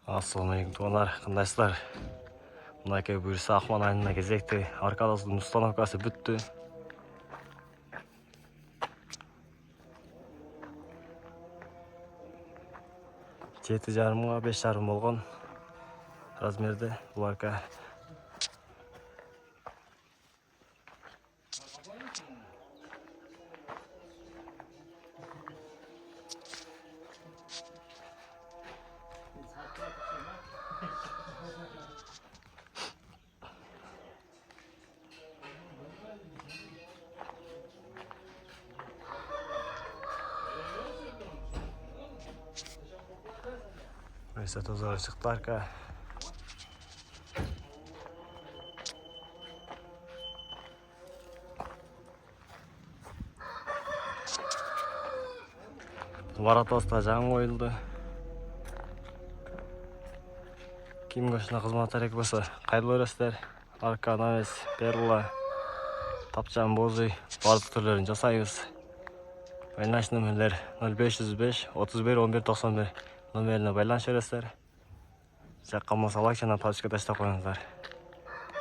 Assalamualaikum tuğanlar, qandaysizlar? Mınакей buyursa Ақман айнына кезекті аркадасының установкасы бүтті. Жеті жарымға 5,5 болған размерде бұл арка. Neyse tozları çıktı arka. Varatos'ta жаңы қойылды. Ким көшіне қызмат керек болса, қайырлы көресіздер. Арка, навес, перла, тапчан, бозый, барлық түрлерін жасаймыз. Байланыш нөмірлер 0505 31 11 91 номеріне байланыш бересіздер. Жаққа масалак жана пачка таштап қойыңыздар.